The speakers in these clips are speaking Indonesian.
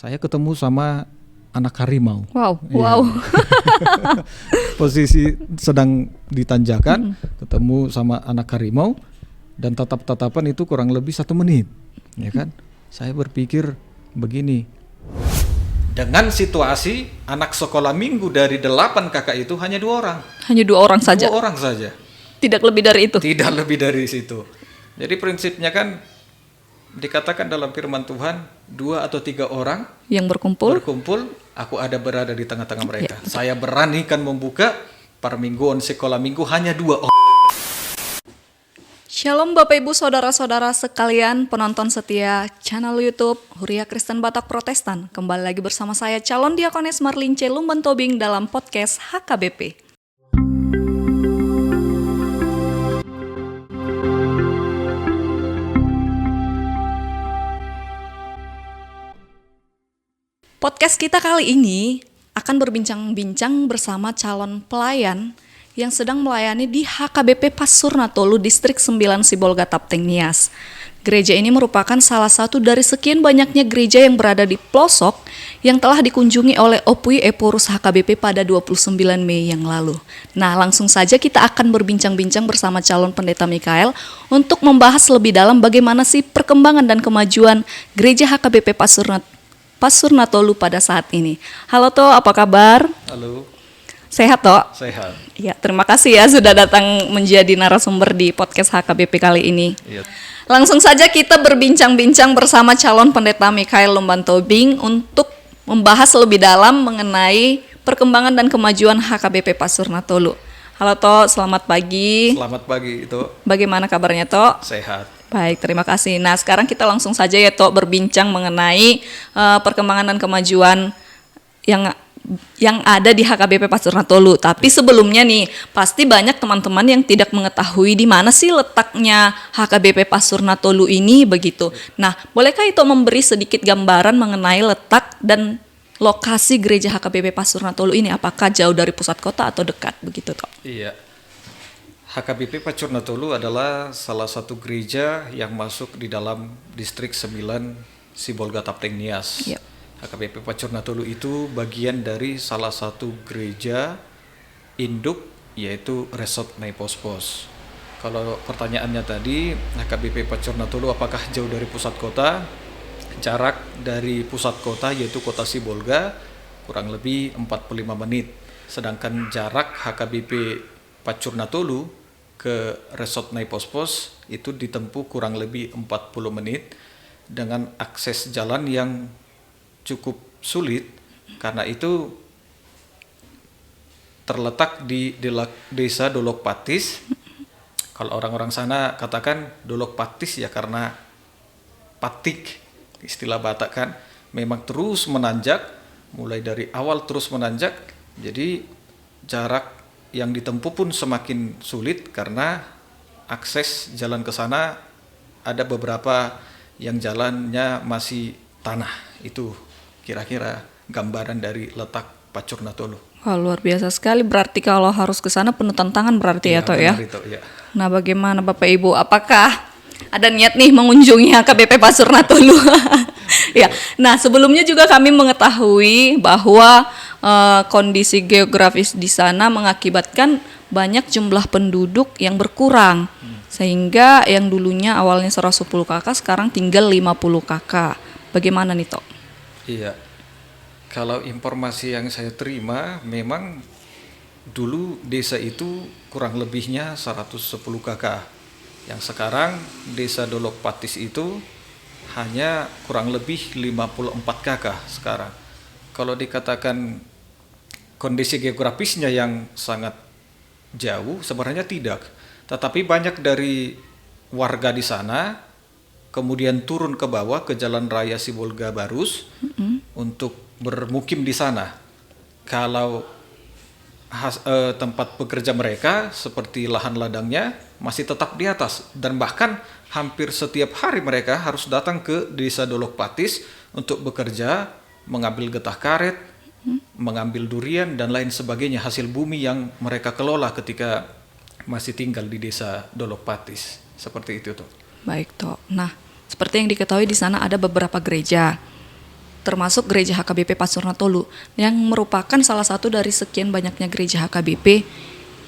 saya ketemu sama anak harimau. Wow, Iya. wow. Posisi sedang ditanjakan, ketemu sama anak harimau, dan tatap-tatapan itu kurang lebih 1 menit, ya kan? Saya berpikir begini, dengan situasi anak sekolah minggu dari 8 kakak itu hanya 2 orang. Hanya 2 orang saja. 2 orang saja. Tidak lebih dari itu. Tidak lebih dari situ. Jadi prinsipnya kan dikatakan dalam firman Tuhan, 2 atau 3 orang Yang berkumpul. aku ada berada di tengah-tengah mereka. Saya beranikan membuka permingguan sekolah minggu hanya 2 orang. Shalom Bapak Ibu Saudara-saudara sekalian penonton setia channel YouTube Huria Kristen Batak Protestan. Kembali lagi bersama saya calon diakones Marlin C. Lumban Tobing dalam podcast HKBP. Podcast kita kali ini akan berbincang-bincang bersama calon pelayan yang sedang melayani di HKBP Pasurnatolu Distrik 9 Sibolga Tapteng Nias. Gereja ini merupakan salah satu dari sekian banyaknya gereja yang berada di pelosok yang telah dikunjungi oleh Opui Eporus HKBP pada 29 Mei yang lalu. Nah, langsung saja kita akan berbincang-bincang bersama calon pendeta Mikael untuk membahas lebih dalam bagaimana sih perkembangan dan kemajuan gereja HKBP Pasurnatolu pada saat ini. Halo To, apa kabar? Halo. Sehat To? Sehat. Ya, terima kasih ya sudah datang menjadi narasumber di podcast HKBP kali ini. Iya. Langsung saja kita berbincang-bincang bersama calon pendeta Mikael Lumban Tobing untuk membahas lebih dalam mengenai perkembangan dan kemajuan HKBP Pasurnatolu. Halo To, selamat pagi. Selamat pagi itu. Bagaimana kabarnya To? Sehat. Baik, terima kasih. Nah, sekarang kita langsung saja ya To berbincang mengenai perkembangan dan kemajuan yang ada di HKBP Pasurnatolu. Tapi sebelumnya nih, pasti banyak teman-teman yang tidak mengetahui di mana sih letaknya HKBP Pasurnatolu ini begitu. Nah, bolehkah itu memberi sedikit gambaran mengenai letak dan lokasi gereja HKBP Pasurnatolu ini? Apakah jauh dari pusat kota atau dekat begitu Toh? Iya. HKBP Pasurnatolu adalah salah satu gereja yang masuk di dalam distrik 9 Sibolga Tapteng Nias. Yep. HKBP Pasurnatolu itu bagian dari salah satu gereja induk yaitu Resort Naipospos. Kalau pertanyaannya tadi, HKBP Pasurnatolu apakah jauh dari pusat kota? Jarak dari pusat kota yaitu kota Sibolga kurang lebih 45 menit. Sedangkan jarak HKBP Pasurnatolu ke Resort Naipospos itu ditempuh kurang lebih 40 menit dengan akses jalan yang cukup sulit karena itu terletak di desa Dolok Patis. Kalau orang-orang sana katakan Dolok Patis ya karena patik, istilah Batak kan, memang terus menanjak, mulai dari awal terus menanjak, jadi jarak yang ditempuh pun semakin sulit karena akses jalan ke sana ada beberapa yang jalannya masih tanah. Itu kira-kira gambaran dari letak Pasurnatolu. Wah, luar biasa sekali. Berarti kalau harus ke sana penuh tantangan berarti ya Toh ya? Itu, ya. Nah, bagaimana Bapak Ibu? Apakah ada niat nih mengunjungi HKBP Pasurnatolu? Ya. Nah, sebelumnya juga kami mengetahui bahwa kondisi geografis di sana mengakibatkan banyak jumlah penduduk yang berkurang. Sehingga yang dulunya awalnya 110 kakak sekarang tinggal 50 kakak. Bagaimana nih Toh? Iya. Kalau informasi yang saya terima memang dulu desa itu kurang lebihnya 110 kakak. Yang sekarang desa Dolok Patis itu hanya kurang lebih 54 kakak sekarang. Kalau dikatakan kondisi geografisnya yang sangat jauh, sebenarnya tidak. Tetapi banyak dari warga di sana kemudian turun ke bawah ke Jalan Raya Sibolga Barus untuk bermukim di sana. Kalau tempat bekerja mereka seperti lahan ladangnya masih tetap di atas dan bahkan hampir setiap hari mereka harus datang ke desa Dolok Patis untuk bekerja, mengambil getah karet, mengambil durian dan lain sebagainya hasil bumi yang mereka kelola ketika masih tinggal di desa Dolok Patis. Seperti itu Toh. Baik Toh. Nah, seperti yang diketahui di sana ada beberapa gereja. termasuk gereja HKBP Pasurna Tolu yang merupakan salah satu dari sekian banyaknya gereja HKBP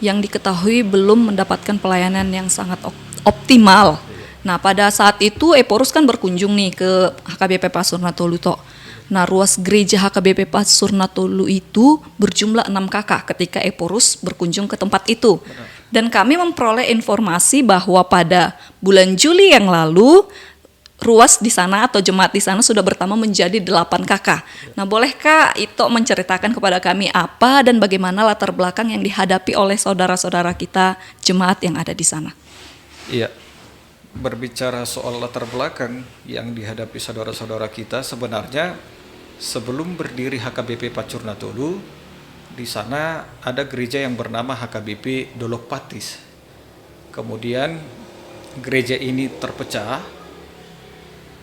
yang diketahui belum mendapatkan pelayanan yang sangat optimal. Nah, pada saat itu Eporus kan berkunjung nih ke HKBP Pasurna Tolu Tok. Nah, ruas gereja HKBP Pasurna Tolu itu berjumlah 6 kakak ketika Eporus berkunjung ke tempat itu. Dan kami memperoleh informasi bahwa pada bulan Juli yang lalu ruas di sana atau jemaat di sana sudah bertambah menjadi 8 kakak. Nah, bolehkah Ito menceritakan kepada kami apa dan bagaimana latar belakang yang dihadapi oleh saudara-saudara kita jemaat yang ada di sana? Iya, berbicara soal latar belakang yang dihadapi saudara-saudara kita, sebenarnya sebelum berdiri HKBP Pacurna Tolu, di sana ada gereja yang bernama HKBP Dolok Patis. Kemudian gereja ini terpecah,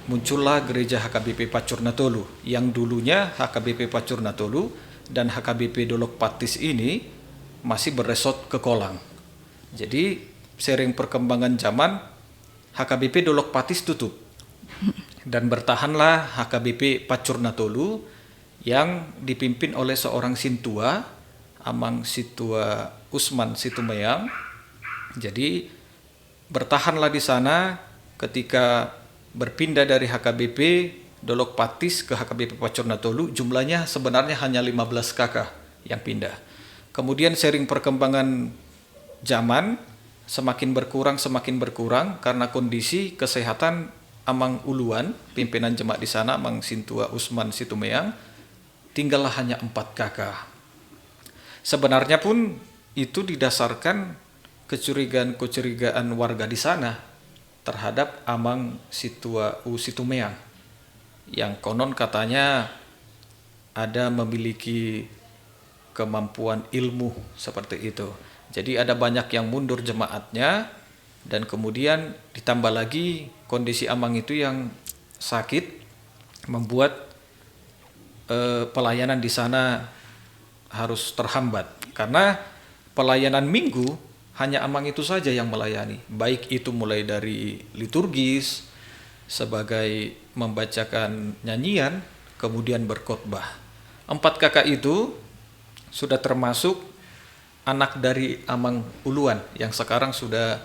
muncullah gereja HKBP Pacurna Tolu, yang dulunya HKBP Pacurna Tolu dan HKBP Dolok Patis ini masih beresort ke Kolang. Jadi sering perkembangan zaman, HKBP Dolok Patis tutup dan bertahanlah HKBP Pacurna Tolu yang dipimpin oleh seorang sintua, Amang Situa Usman Situmeyang. Jadi bertahanlah di sana. Ketika berpindah dari HKBP Dolok Patis ke HKBP Pacurna Tolu, jumlahnya sebenarnya hanya 15 kakak yang pindah. Kemudian sering perkembangan zaman, semakin berkurang karena kondisi kesehatan Amang Uluan, pimpinan jemaat di sana, Amang Sintua Usman Situmeyang, tinggallah hanya 4 kakak. Sebenarnya pun itu didasarkan kecurigaan warga di sana terhadap Amang Situa Situmeyang, yang konon katanya ada memiliki kemampuan ilmu seperti itu. Jadi ada banyak yang mundur jemaatnya, dan kemudian ditambah lagi kondisi Amang itu yang sakit membuat pelayanan di sana harus terhambat. Karena pelayanan minggu hanya Amang itu saja yang melayani, baik itu mulai dari liturgis sebagai membacakan nyanyian, kemudian berkhotbah. 4 kakak itu sudah termasuk anak dari Amang Uluan yang sekarang sudah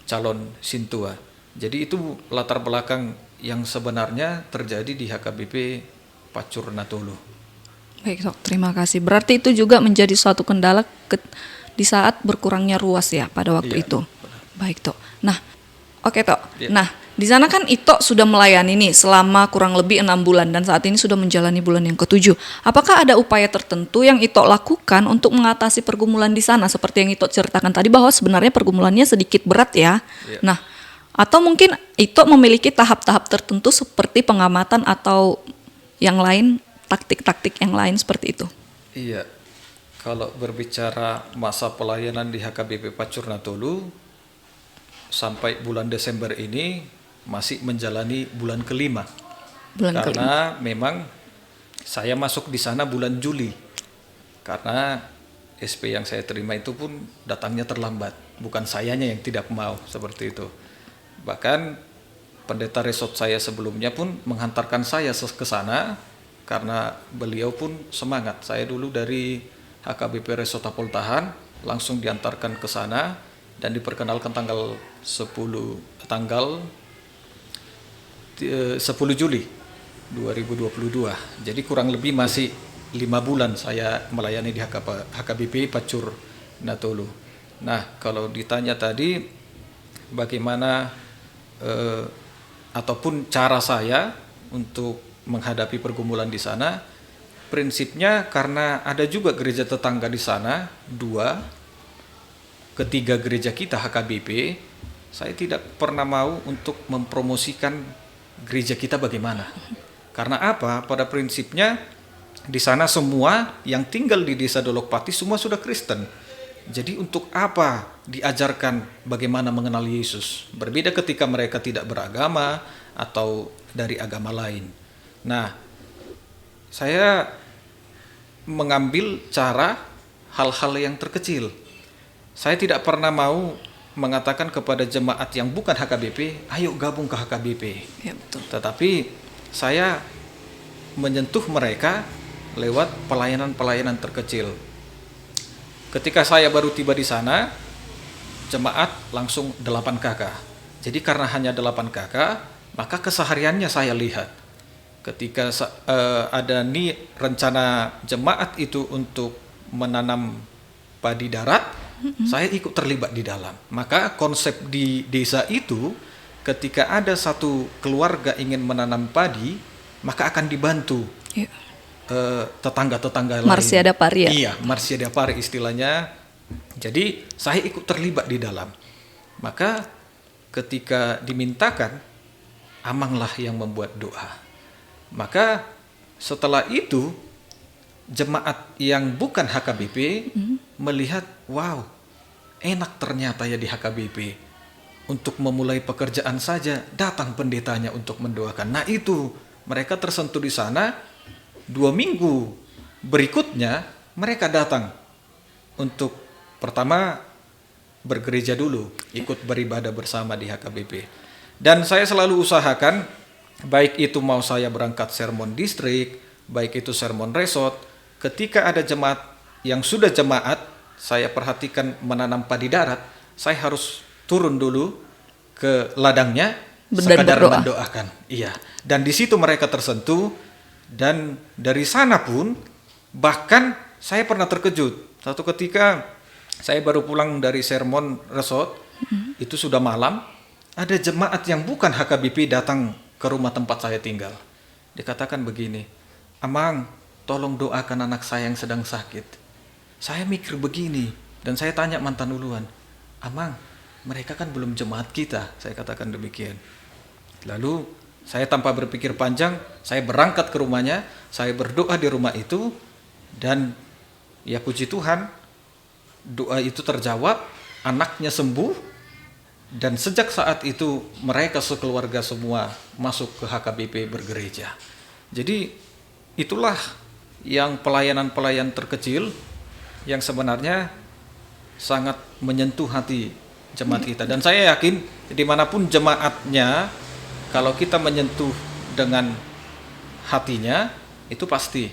calon sintua. Jadi itu latar belakang yang sebenarnya terjadi di HKBP Pacurna Tolu. Baik, Tok, terima kasih. Berarti itu juga menjadi suatu kendala di saat berkurangnya ruas ya pada waktu itu. Benar. Baik, Tok. Nah, oke, Tok. Iya. Nah, di sana kan Ito sudah melayani nih selama kurang lebih 6 bulan dan saat ini sudah menjalani bulan yang ke-7. Apakah ada upaya tertentu yang Ito lakukan untuk mengatasi pergumulan di sana seperti yang Ito ceritakan tadi bahwa sebenarnya pergumulannya sedikit berat ya. Iya. Nah, atau mungkin Ito memiliki tahap-tahap tertentu seperti pengamatan atau yang lain, taktik-taktik yang lain seperti itu. Iya, kalau berbicara masa pelayanan di HKBP Pacurna Tolu, sampai bulan Desember ini masih menjalani bulan kelima. Karena memang saya masuk di sana bulan Juli. Karena SP yang saya terima itu pun datangnya terlambat. Bukan sayanya yang tidak mau, seperti itu. Bahkan pendeta resort saya sebelumnya pun menghantarkan saya ke sana karena beliau pun semangat. Saya dulu dari HKBP Resort Apoltahan langsung diantarkan ke sana dan diperkenalkan tanggal 10 Juli 2022. Jadi kurang lebih masih 5 bulan saya melayani di HKBP Pacurna Tolu. Nah, kalau ditanya tadi bagaimana ataupun cara saya untuk menghadapi pergumulan di sana, prinsipnya karena ada juga gereja tetangga di sana, 2, ketiga gereja kita HKBP, saya tidak pernah mau untuk mempromosikan gereja kita bagaimana. Karena apa? Pada prinsipnya di sana semua yang tinggal di desa Dolok Patis semua sudah Kristen. Jadi untuk apa diajarkan bagaimana mengenal Yesus? Berbeda ketika mereka tidak beragama atau dari agama lain. Nah, saya mengambil cara hal-hal yang terkecil. Saya tidak pernah mau mengatakan kepada jemaat yang bukan HKBP, ayo gabung ke HKBP. Ya, betul. Tetapi saya menyentuh mereka lewat pelayanan-pelayanan terkecil. Ketika saya baru tiba di sana, jemaat langsung 8 kakak. Jadi karena hanya 8 kakak, maka kesehariannya saya lihat. Ketika ada rencana jemaat itu untuk menanam padi darat, saya ikut terlibat di dalam. Maka konsep di desa itu, ketika ada satu keluarga ingin menanam padi, maka akan dibantu tetangga-tetangga lain. Marsiada Pari ya? Iya, Marsiada Pari istilahnya. Jadi saya ikut terlibat di dalam. Maka ketika dimintakan, Amanglah yang membuat doa. Maka setelah itu jemaat yang bukan HKBP melihat, wow, enak ternyata ya di HKBP. Untuk memulai pekerjaan saja datang pendetanya untuk mendoakan. Nah itu mereka tersentuh di sana. 2 minggu berikutnya mereka datang untuk pertama bergereja dulu, ikut beribadah bersama di HKBP. Dan saya selalu usahakan, baik itu mau saya berangkat sermon distrik, baik itu sermon resort, ketika ada jemaat yang sudah jemaat, saya perhatikan menanam padi darat, saya harus turun dulu ke ladangnya, sekadar mendoakan. Iya. Dan di situ mereka tersentuh. Dan dari sana pun bahkan saya pernah terkejut. Satu ketika saya baru pulang dari sermon resort, itu sudah malam, ada jemaat yang bukan HKBP datang ke rumah tempat saya tinggal. Dikatakan begini, Amang, tolong doakan anak saya yang sedang sakit. Saya mikir begini, dan saya tanya mantan uluan, Amang, mereka kan belum jemaat kita, saya katakan demikian. Lalu saya tanpa berpikir panjang, saya berangkat ke rumahnya, saya berdoa di rumah itu, dan ya puji Tuhan, doa itu terjawab, anaknya sembuh, dan sejak saat itu mereka sekeluarga semua masuk ke HKBP bergereja. Jadi itulah yang pelayanan-pelayanan terkecil yang sebenarnya sangat menyentuh hati jemaat kita. Dan saya yakin dimanapun jemaatnya, kalau kita menyentuh dengan hatinya, itu pasti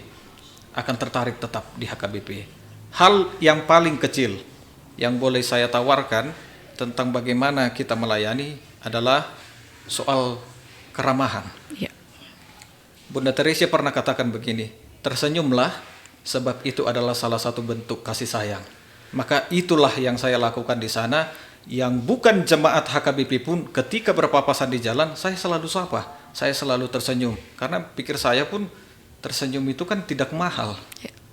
akan tertarik tetap di HKBP. Hal yang paling kecil yang boleh saya tawarkan tentang bagaimana kita melayani adalah soal keramahan. Ya. Bunda Teresa pernah katakan begini, tersenyumlah sebab itu adalah salah satu bentuk kasih sayang. Maka itulah yang saya lakukan di sana. Yang bukan jemaat HKBP pun ketika berpapasan di jalan, saya selalu sapa, saya selalu tersenyum. Karena pikir saya pun tersenyum itu kan tidak mahal.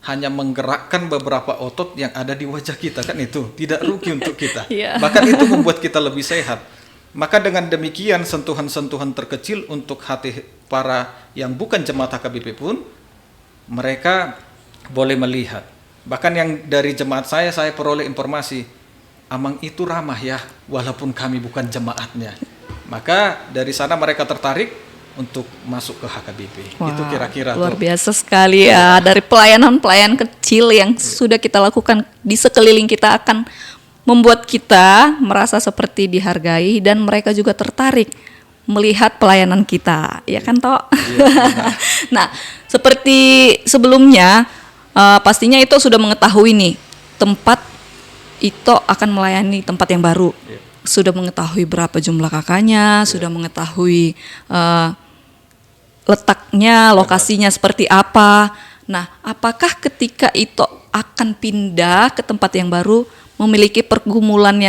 Hanya menggerakkan beberapa otot yang ada di wajah kita, kan itu tidak rugi untuk kita. Bahkan itu membuat kita lebih sehat. Maka dengan demikian sentuhan-sentuhan terkecil untuk hati para yang bukan jemaat HKBP pun, mereka boleh melihat. Bahkan yang dari jemaat saya peroleh informasi, Amang itu ramah ya, walaupun kami bukan jemaatnya. Maka dari sana mereka tertarik untuk masuk ke HKBP. Wah, itu kira-kira luar biasa sekali ya. Dari pelayanan-pelayanan kecil yang sudah kita lakukan di sekeliling kita akan membuat kita merasa seperti dihargai, dan mereka juga tertarik melihat pelayanan kita, ya kan Tok? Nah, seperti sebelumnya, pastinya itu sudah mengetahui nih tempat Ito akan melayani tempat yang baru. Sudah mengetahui berapa jumlah kakaknya, sudah mengetahui letaknya, lokasinya seperti apa. Nah, apakah ketika Ito akan pindah ke tempat yang baru memiliki pergumulan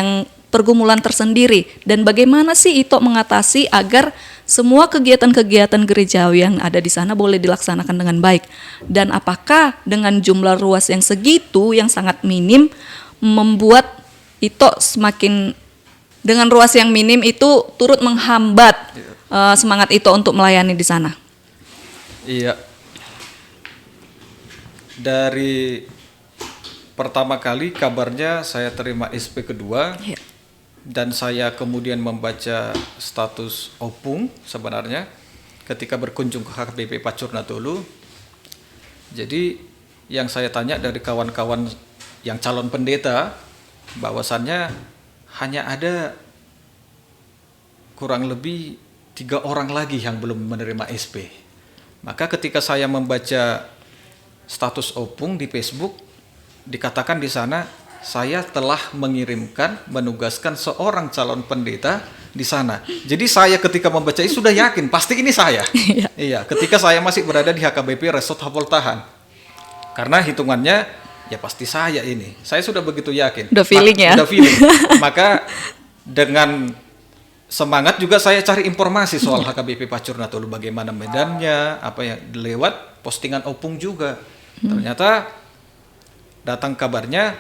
tersendiri, dan bagaimana sih Ito mengatasi agar semua kegiatan-kegiatan gerejawi yang ada di sana boleh dilaksanakan dengan baik? Dan apakah dengan jumlah ruas yang segitu yang sangat minim membuat Ito semakin, dengan ruas yang minim itu turut menghambat semangat Ito untuk melayani di sana? Iya. Dari pertama kali kabarnya saya terima SP kedua, dan saya kemudian membaca status opung sebenarnya ketika berkunjung ke HKBP Pacurnatolu. Jadi yang saya tanya dari kawan-kawan yang calon pendeta, bahwasannya hanya ada kurang lebih 3 orang lagi yang belum menerima SP. Maka ketika saya membaca status opung di Facebook, dikatakan di sana saya telah menugaskan seorang calon pendeta di sana. Jadi saya ketika membaca itu sudah yakin pasti ini saya. Iya, ketika saya masih berada di HKBP Resort Hapoltahan. Karena hitungannya ya pasti saya ini. Saya sudah begitu yakin. Udah feeling ya. Udah feeling. Maka dengan semangat juga saya cari informasi soal HKBP Pacur Natolu, bagaimana medannya, apa yang lewat postingan opung juga. Ternyata datang kabarnya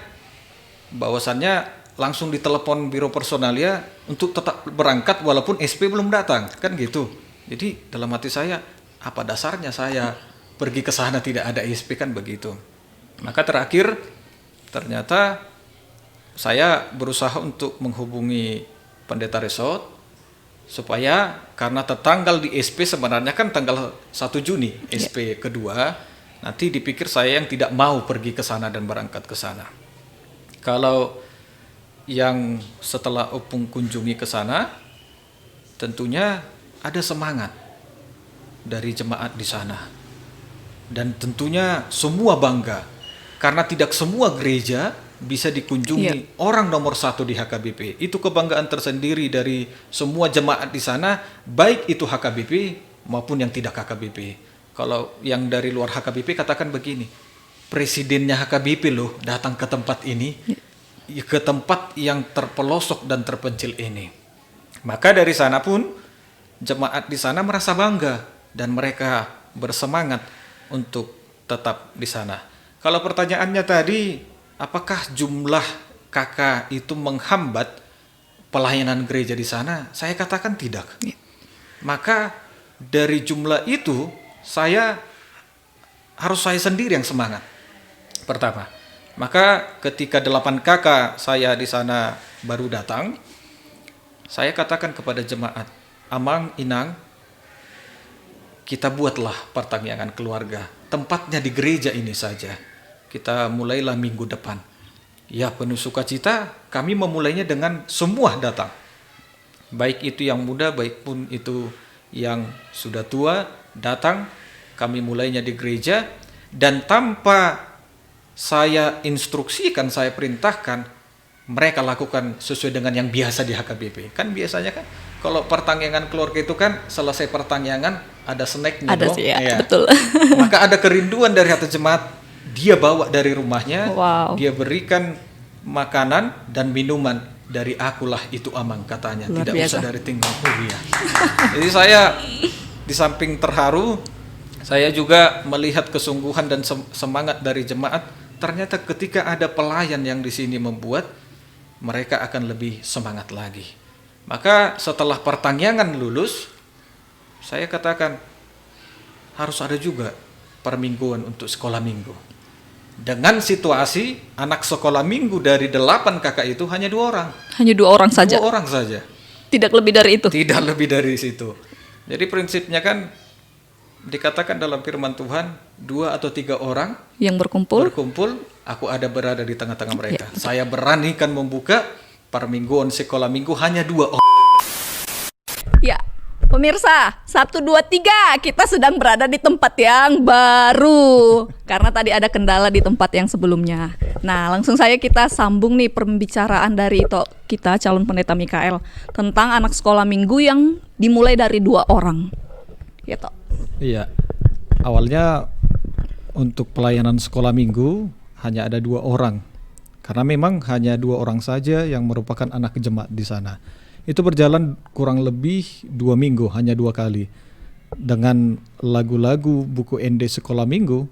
bahwasannya langsung ditelepon biro personalia untuk tetap berangkat walaupun SP belum datang, kan gitu. Jadi dalam hati saya, apa dasarnya saya pergi ke sana tidak ada SP, kan begitu. Maka terakhir ternyata saya berusaha untuk menghubungi pendeta resort supaya, karena tertanggal di SP sebenarnya kan tanggal 1 Juni SP kedua, nanti dipikir saya yang tidak mau pergi ke sana dan berangkat ke sana. Kalau yang setelah opung kunjungi ke sana, tentunya ada semangat dari jemaat di sana. Dan tentunya semua bangga, karena tidak semua gereja bisa dikunjungi orang nomor 1 di HKBP. Itu kebanggaan tersendiri dari semua jemaat di sana, baik itu HKBP maupun yang tidak HKBP. Kalau yang dari luar HKBP katakan begini, presidennya HKBP loh datang ke tempat ini, ke tempat yang terpelosok dan terpencil ini. Maka dari sana pun jemaat di sana merasa bangga dan mereka bersemangat untuk tetap di sana. Kalau pertanyaannya tadi, apakah jumlah kakak itu menghambat pelayanan gereja di sana? Saya katakan tidak. Maka dari jumlah itu saya sendiri yang semangat. Pertama, maka ketika 8 kakak saya di sana baru datang, saya katakan kepada jemaat, Amang, Inang, kita buatlah pertanggungan keluarga. Tempatnya di gereja ini saja. Kita mulailah minggu depan. Ya, penuh sukacita, kami memulainya dengan semua datang. Baik itu yang muda, baik pun itu yang sudah tua, datang. Kami mulainya di gereja. Dan tanpa saya instruksikan, saya perintahkan, mereka lakukan sesuai dengan yang biasa di HKBP. Kan biasanya kan kalau pertanggungan keluarga itu kan selesai pertanggungan ada snacknya. Ada sih ya, betul. Maka ada kerinduan dari hati jemaat, dia bawa dari rumahnya, dia berikan makanan dan minuman, dari akulah itu Amang, katanya. Luar tidak biasa. Usah dari tinggal ya. Jadi saya di samping terharu, saya juga melihat kesungguhan dan semangat dari jemaat. Ternyata ketika ada pelayan yang di sini membuat, mereka akan lebih semangat lagi. Maka setelah pertanggungan lulus, saya katakan harus ada juga permingguan untuk sekolah minggu. Dengan situasi anak sekolah minggu dari 8 kakak itu hanya 2 orang. Hanya 2 orang saja? 2 orang saja. Tidak lebih dari itu? Tidak lebih dari situ. Jadi prinsipnya kan dikatakan dalam firman Tuhan, 2 atau 3 orang yang berkumpul, aku ada berada di tengah-tengah mereka. Saya beranikan membuka permingguan sekolah minggu hanya 2 orang. Ya, pemirsa, 1, 2, 3, kita sedang berada di tempat yang baru. Karena tadi ada kendala di tempat yang sebelumnya. Nah, langsung saja kita sambung nih pembicaraan dari kita calon pendeta Mikael tentang anak sekolah minggu yang dimulai dari 2 orang. Ya, Tok. Iya, awalnya untuk pelayanan sekolah minggu hanya ada 2 orang, karena memang hanya 2 orang saja yang merupakan anak jemaat di sana. Itu berjalan kurang lebih 2 minggu, hanya 2 kali. Dengan lagu-lagu buku ND sekolah minggu,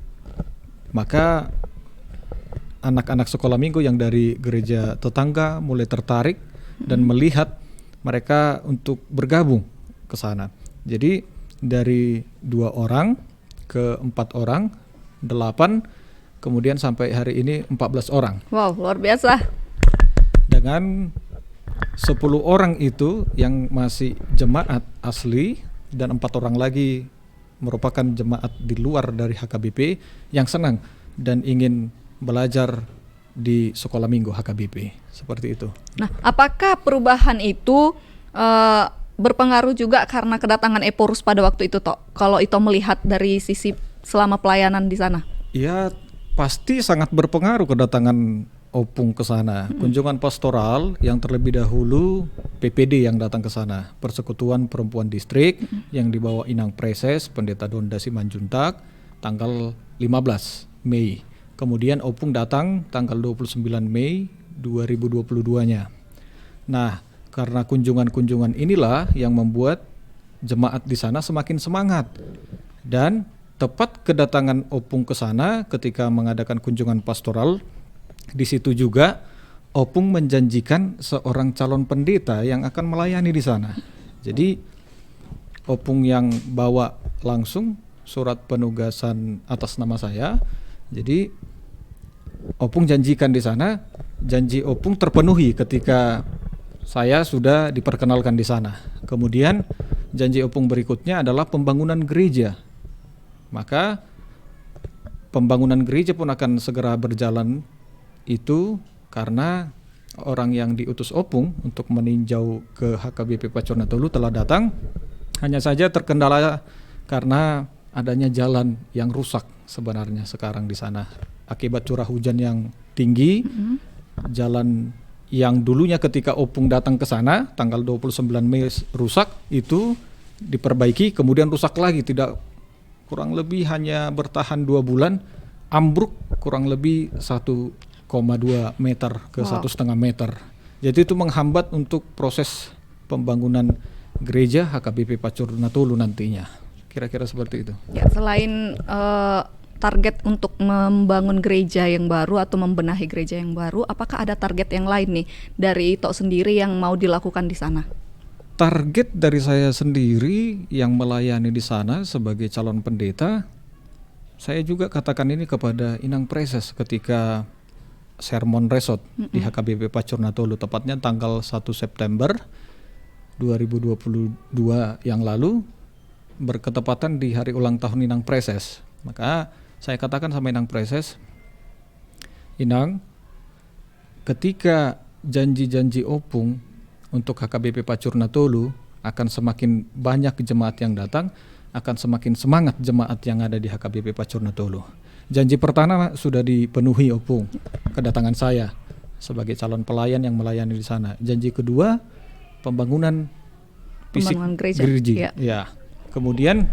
maka anak-anak sekolah minggu yang dari gereja tetangga mulai tertarik dan melihat mereka untuk bergabung ke sana. Jadi dari 2 orang ke 4 orang, 8, kemudian sampai hari ini 14 orang. Wow, luar biasa. Dengan 10 orang itu yang masih jemaat asli dan 4 orang lagi merupakan jemaat di luar dari HKBP yang senang dan ingin belajar di sekolah minggu HKBP, seperti itu. Nah, apakah perubahan itu berpengaruh juga karena kedatangan Eporus pada waktu itu, Tok? Kalau Ito melihat dari sisi selama pelayanan di sana. Ya pasti sangat berpengaruh kedatangan Opung ke sana. Kunjungan pastoral yang terlebih dahulu PPD yang datang ke sana, Persekutuan Perempuan Distrik yang dibawa Inang Preses, Pendeta Donda Simanjuntak, tanggal 15 Mei. Kemudian Opung datang tanggal 29 Mei 2022-nya. Nah, karena kunjungan-kunjungan inilah yang membuat jemaat di sana semakin semangat. Dan tepat kedatangan Opung ke sana ketika mengadakan kunjungan pastoral, di situ juga Opung menjanjikan seorang calon pendeta yang akan melayani di sana. Jadi Opung yang bawa langsung surat penugasan atas nama saya. Jadi Opung janjikan di sana, janji Opung terpenuhi ketika saya sudah diperkenalkan di sana. Kemudian janji Opung berikutnya adalah pembangunan gereja. Maka pembangunan gereja pun akan segera berjalan itu karena orang yang diutus Opung untuk meninjau ke HKBP Pacur Natolu telah datang. Hanya saja terkendala karena adanya jalan yang rusak sebenarnya sekarang di sana akibat curah hujan yang tinggi. Jalan yang dulunya ketika Opung datang ke sana tanggal 29 Mei rusak, itu diperbaiki kemudian rusak lagi, tidak kurang lebih hanya bertahan 2 bulan, ambruk kurang lebih 1,2 meter ke 1,5 meter. Jadi itu menghambat untuk proses pembangunan gereja HKBP Pacur Natolu nantinya. Kira-kira seperti itu. Ya, selain target untuk membangun gereja yang baru atau membenahi gereja yang baru, apakah ada target yang lain nih dari Ito sendiri yang mau dilakukan di sana? Target dari saya sendiri yang melayani di sana sebagai calon pendeta, saya juga katakan ini kepada Inang Preses ketika sermon resort di HKBP Pacur Natolu, tepatnya tanggal 1 September 2022 yang lalu, berketepatan di hari ulang tahun Inang Preses. Maka saya katakan sama Inang Preses, Inang, ketika janji-janji Opung untuk HKBP Pacur Natolu akan semakin banyak jemaat yang datang, akan semakin semangat jemaat yang ada di HKBP Pacur Natolu. Janji pertama sudah dipenuhi Opung, kedatangan saya sebagai calon pelayan yang melayani di sana. Janji kedua, pembangunan fisik gereja. Ya. Kemudian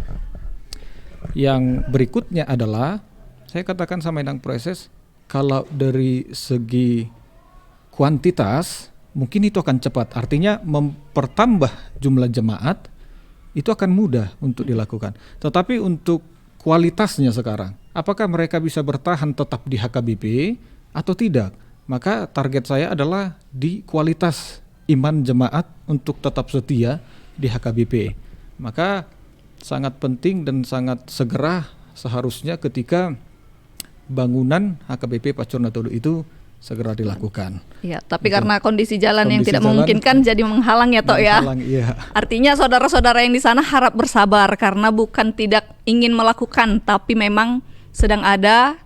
yang berikutnya adalah saya katakan sama Inang Preses, kalau dari segi kuantitas mungkin itu akan cepat, artinya mempertambah jumlah jemaat itu akan mudah untuk dilakukan. Tetapi untuk kualitasnya sekarang, apakah mereka bisa bertahan tetap di HKBP atau tidak? Maka target saya adalah di kualitas iman jemaat untuk tetap setia di HKBP. Maka sangat penting dan sangat segera seharusnya ketika bangunan HKBP Pacur Natolu itu segera dilakukan. Ya, tapi karena kondisi jalan yang tidak memungkinkan jadi menghalang ya, Tok ya. Iya. Artinya saudara-saudara yang di sana harap bersabar karena bukan tidak ingin melakukan, tapi memang sedang ada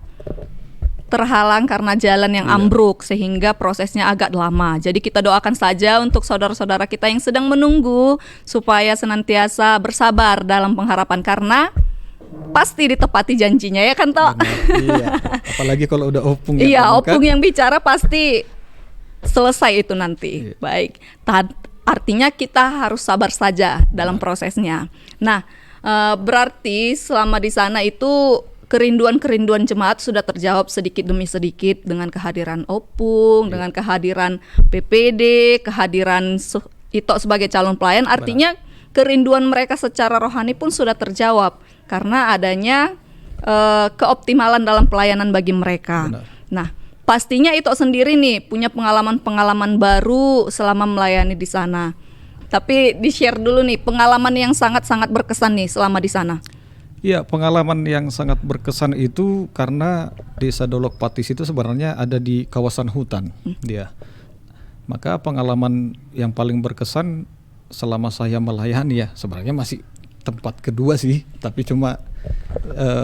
terhalang karena jalan yang ambruk sehingga prosesnya agak lama. Jadi kita doakan saja untuk saudara-saudara kita yang sedang menunggu supaya senantiasa bersabar dalam pengharapan karena pasti ditepati janjinya ya kan, Tok? Iya. Apalagi kalau udah Opung. Iya, Opung yang bicara pasti selesai itu nanti. Iya. Baik. Artinya kita harus sabar saja dalam prosesnya. Nah, berarti selama di sana itu kerinduan-kerinduan jemaat sudah terjawab sedikit demi sedikit dengan kehadiran Opung, dengan kehadiran PPD, kehadiran Ito sebagai calon pelayan. Artinya kerinduan mereka secara rohani pun sudah terjawab karena adanya keoptimalan dalam pelayanan bagi mereka. Benar. Nah, pastinya Ito sendiri nih punya pengalaman-pengalaman baru selama melayani di sana. Tapi di-share dulu nih pengalaman yang sangat-sangat berkesan nih selama di sana. Iya, pengalaman yang sangat berkesan itu karena Desa Dolok Patis itu sebenarnya ada di kawasan hutan dia. Maka pengalaman yang paling berkesan selama saya melayani ya, sebenarnya masih tempat kedua sih, tapi cuma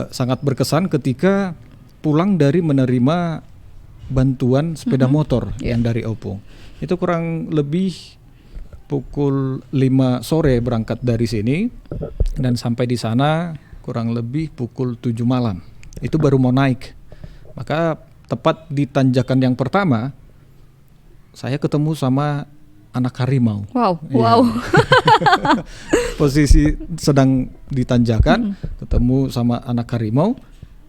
sangat berkesan ketika pulang dari menerima bantuan sepeda motor yang dari Opung. Itu kurang lebih pukul 5 sore berangkat dari sini dan sampai di sana kurang lebih pukul 7 malam. Itu baru mau naik. Maka tepat di tanjakan yang pertama saya ketemu sama anak harimau. Wow, Iya. wow. Posisi sedang di tanjakan, ketemu sama anak harimau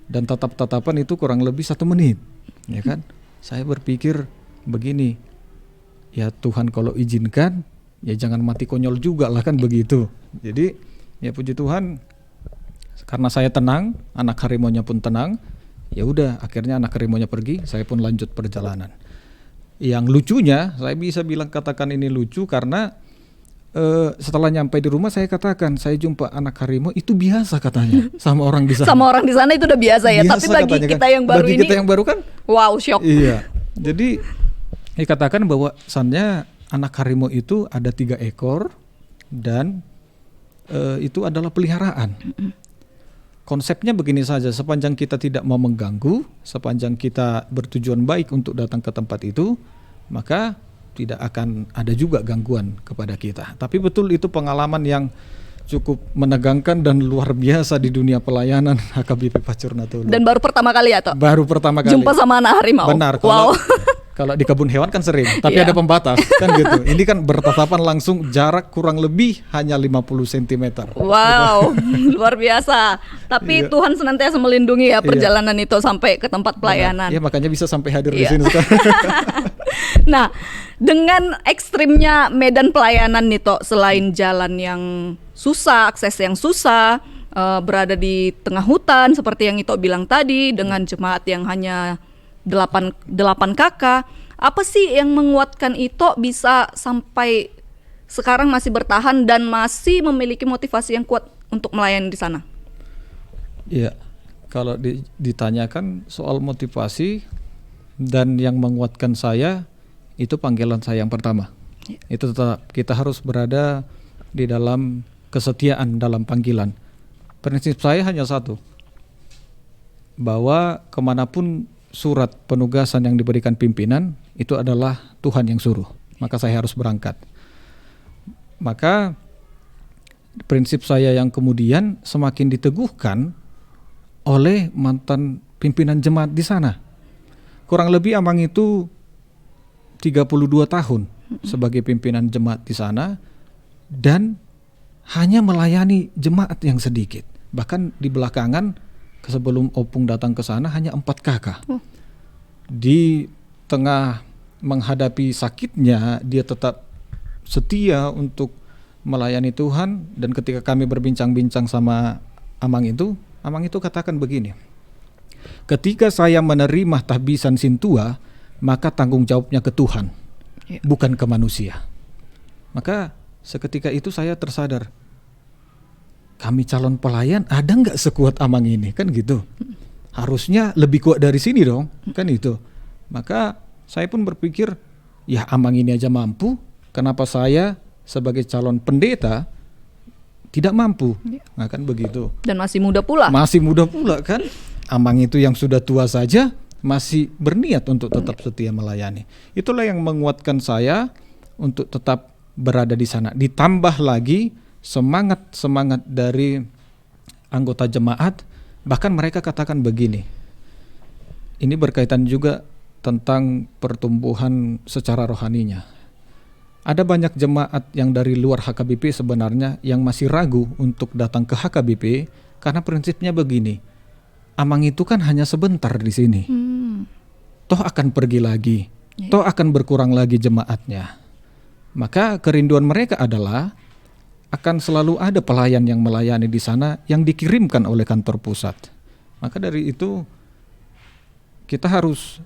dan tatap-tatapan itu kurang lebih 1 menit, ya kan? Saya berpikir begini, ya Tuhan kalau izinkan, ya jangan mati konyol juga lah kan begitu. Jadi ya puji Tuhan, karena saya tenang, anak harimaunya pun tenang, ya udah akhirnya anak harimaunya pergi, saya pun lanjut perjalanan. Yang lucunya, saya bisa bilang katakan ini lucu karena setelah nyampe di rumah saya katakan saya jumpa anak harimau itu biasa katanya sama orang di sana. Sama orang di sana itu udah biasa ya. Biasa Tapi bagi katanya kita kan. yang baru Bagi ini, kita yang baru kan, wow, shock. iya. Jadi dikatakan bahwa sannya anak harimau itu ada 3 ekor dan itu adalah peliharaan. Konsepnya begini saja, sepanjang kita tidak mau mengganggu, sepanjang kita bertujuan baik untuk datang ke tempat itu, maka tidak akan ada juga gangguan kepada kita. Tapi betul itu pengalaman yang cukup menegangkan dan luar biasa di dunia pelayanan HKBP Pacur Natolu. Dan baru pertama kali ya, Tok? Baru pertama kali. Jumpa sama anak harimau. Benar. Wow. Kalau di kebun hewan kan sering, tapi Iya. ada pembatas kan gitu. Ini kan bertatapan langsung jarak kurang lebih hanya 50 cm. Wow, luar biasa. Tapi Iya. Tuhan senantiasa melindungi ya Iya. perjalanan itu sampai ke tempat pelayanan. Ya makanya bisa sampai hadir di Iya. sini sekarang. Nah, dengan ekstrimnya medan pelayanan nih Tok, selain jalan yang susah, akses yang susah, berada di tengah hutan seperti yang Ito bilang tadi, dengan jemaat yang hanya 8 kakak, apa sih yang menguatkan Ito bisa sampai sekarang masih bertahan dan masih memiliki motivasi yang kuat untuk melayani di sana? Iya, kalau ditanyakan soal motivasi dan yang menguatkan saya, itu panggilan saya yang pertama. Itu tetap kita harus berada di dalam kesetiaan dalam panggilan. Prinsip saya hanya satu, bahwa kemanapun surat penugasan yang diberikan pimpinan itu adalah Tuhan yang suruh, maka saya harus berangkat. Maka prinsip saya yang kemudian semakin diteguhkan oleh mantan pimpinan jemaat di sana. Kurang lebih Amang itu 32 tahun sebagai pimpinan jemaat di sana dan hanya melayani jemaat yang sedikit. Bahkan di belakangan sebelum Opung datang ke sana hanya 4 kakak. Di tengah menghadapi sakitnya dia tetap setia untuk melayani Tuhan, dan ketika kami berbincang-bincang sama Amang itu katakan begini, ketika saya menerima tahbisan sintua, maka tanggung jawabnya ke Tuhan, bukan ke manusia. Maka seketika itu saya tersadar, kami calon pelayan ada nggak sekuat Amang ini, kan gitu. Harusnya lebih kuat dari sini dong, kan itu. Maka saya pun berpikir, ya Amang ini aja mampu, kenapa saya sebagai calon pendeta tidak mampu? Nah kan begitu. Dan masih muda pula. Masih muda pula kan. Amang itu yang sudah tua saja masih berniat untuk tetap setia melayani. Itulah yang menguatkan saya untuk tetap berada di sana. Ditambah lagi semangat dari anggota jemaat, bahkan mereka katakan begini, ini berkaitan juga tentang pertumbuhan secara rohaninya. Ada banyak jemaat yang dari luar HKBP sebenarnya yang masih ragu untuk datang ke HKBP karena prinsipnya begini, Amang itu kan hanya sebentar di sini, toh akan pergi lagi, toh akan berkurang lagi jemaatnya. Maka kerinduan mereka adalah akan selalu ada pelayan yang melayani di sana yang dikirimkan oleh kantor pusat. Maka dari itu kita harus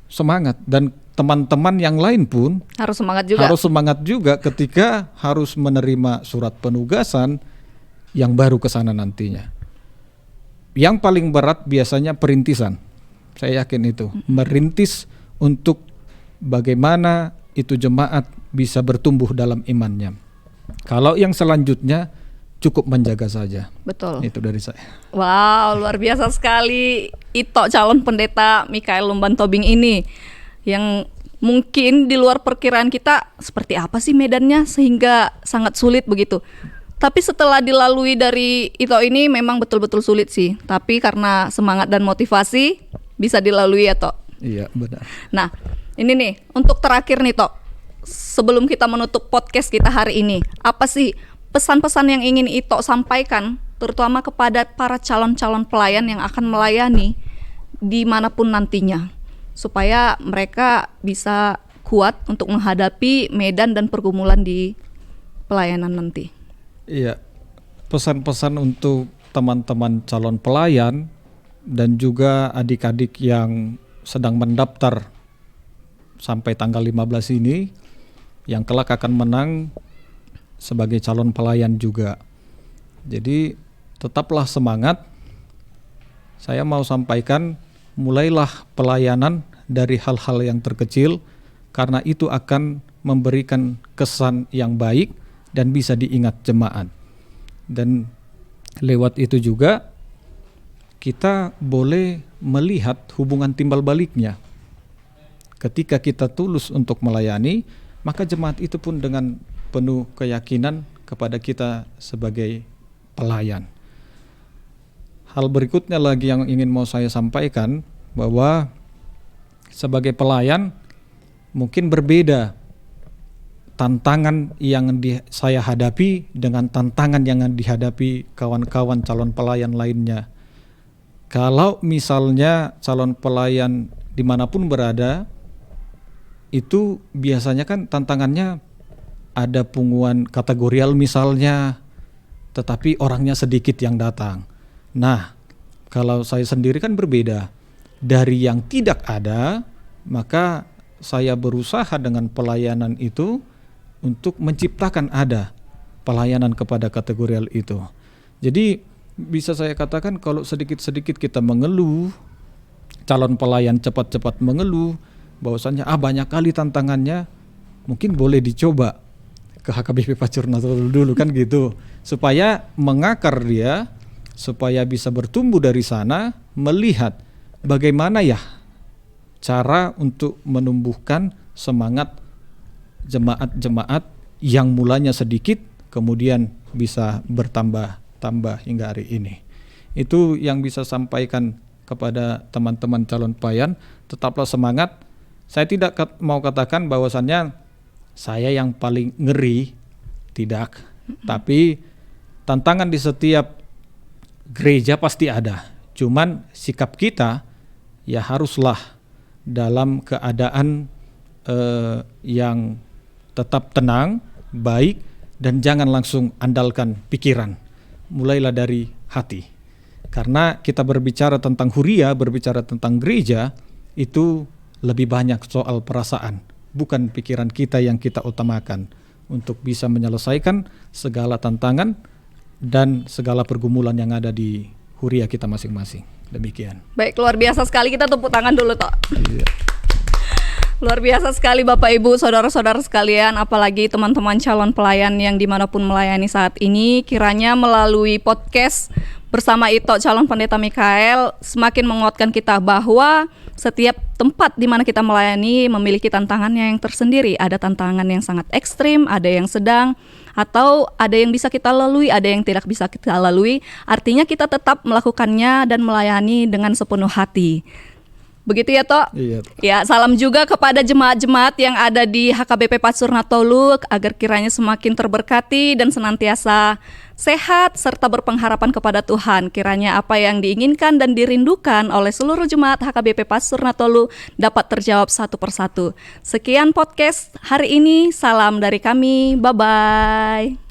semangat, dan teman-teman yang lain pun Harus semangat juga. harus semangat juga ketika harus menerima surat penugasan yang baru ke sana nantinya. Yang paling berat biasanya perintisan. Saya yakin itu, merintis untuk bagaimana itu jemaat bisa bertumbuh dalam imannya. Kalau yang selanjutnya cukup menjaga saja. Betul. Itu dari saya. Wow, luar biasa sekali Ito calon pendeta Mikael Lumban Tobing ini, yang mungkin di luar perkiraan kita seperti apa sih medannya sehingga sangat sulit begitu. Tapi setelah dilalui dari Ito ini memang betul-betul sulit sih. Tapi karena semangat dan motivasi bisa dilalui ya Tok. Iya, benar. Nah, ini nih untuk terakhir nih Tok. Sebelum kita menutup podcast kita hari ini, apa sih pesan-pesan yang ingin Ito sampaikan terutama kepada para calon-calon pelayan yang akan melayani dimanapun nantinya, supaya mereka bisa kuat untuk menghadapi medan dan pergumulan di pelayanan nanti. Iya, pesan-pesan untuk teman-teman calon pelayan dan juga adik-adik yang sedang mendaftar sampai tanggal 15 ini, yang kelak akan menang sebagai calon pelayan juga. Jadi tetaplah semangat. Saya mau sampaikan, mulailah pelayanan dari hal-hal yang terkecil, karena itu akan memberikan kesan yang baik dan bisa diingat jemaat. Dan lewat itu juga kita boleh melihat hubungan timbal baliknya. Ketika kita tulus untuk melayani, maka jemaat itu pun dengan penuh keyakinan kepada kita sebagai pelayan. Hal berikutnya lagi yang ingin mau saya sampaikan, bahwa sebagai pelayan mungkin berbeda tantangan yang saya hadapi dengan tantangan yang dihadapi kawan-kawan calon pelayan lainnya. Kalau misalnya calon pelayan dimanapun berada, itu biasanya kan tantangannya ada punguan kategorial misalnya, tetapi orangnya sedikit yang datang. Nah, kalau saya sendiri kan berbeda. Dari yang tidak ada, maka saya berusaha dengan pelayanan itu untuk menciptakan ada pelayanan kepada kategorial itu. Jadi bisa saya katakan kalau sedikit-sedikit kita mengeluh, calon pelayan cepat-cepat mengeluh bahwasannya banyak kali tantangannya, mungkin boleh dicoba ke HKBP Pacur Natolu dulu kan gitu, supaya mengakar dia, supaya bisa bertumbuh dari sana, melihat bagaimana ya cara untuk menumbuhkan semangat jemaat-jemaat yang mulanya sedikit kemudian bisa bertambah-tambah hingga hari ini. Itu yang bisa sampaikan kepada teman-teman calon pelayan, tetaplah semangat. Saya tidak mau katakan bahwasannya saya yang paling ngeri, tidak. Tapi tantangan di setiap gereja pasti ada. Cuman sikap kita ya haruslah dalam keadaan yang tetap tenang, baik, dan jangan langsung andalkan pikiran. Mulailah dari hati. Karena kita berbicara tentang huria, berbicara tentang gereja, itu lebih banyak soal perasaan, bukan pikiran kita yang kita utamakan untuk bisa menyelesaikan segala tantangan dan segala pergumulan yang ada di huria kita masing-masing. Demikian. Baik, luar biasa sekali, kita tepuk tangan dulu Tok. Iya. Luar biasa sekali Bapak Ibu, saudara-saudara sekalian, apalagi teman-teman calon pelayan yang dimanapun melayani saat ini, kiranya melalui podcast bersama Ito calon pendeta Mikael semakin menguatkan kita bahwa setiap tempat di mana kita melayani memiliki tantangannya yang tersendiri. Ada tantangan yang sangat ekstrim, ada yang sedang, atau ada yang bisa kita lalui, ada yang tidak bisa kita lalui. Artinya kita tetap melakukannya dan melayani dengan sepenuh hati. Begitu ya Tok? Iya. Ya, salam juga kepada jemaat-jemaat yang ada di HKBP Pacur Natolu agar kiranya semakin terberkati dan senantiasa sehat serta berpengharapan kepada Tuhan. Kiranya apa yang diinginkan dan dirindukan oleh seluruh jemaat HKBP Pacur Natolu dapat terjawab satu persatu. Sekian podcast hari ini, salam dari kami, bye-bye.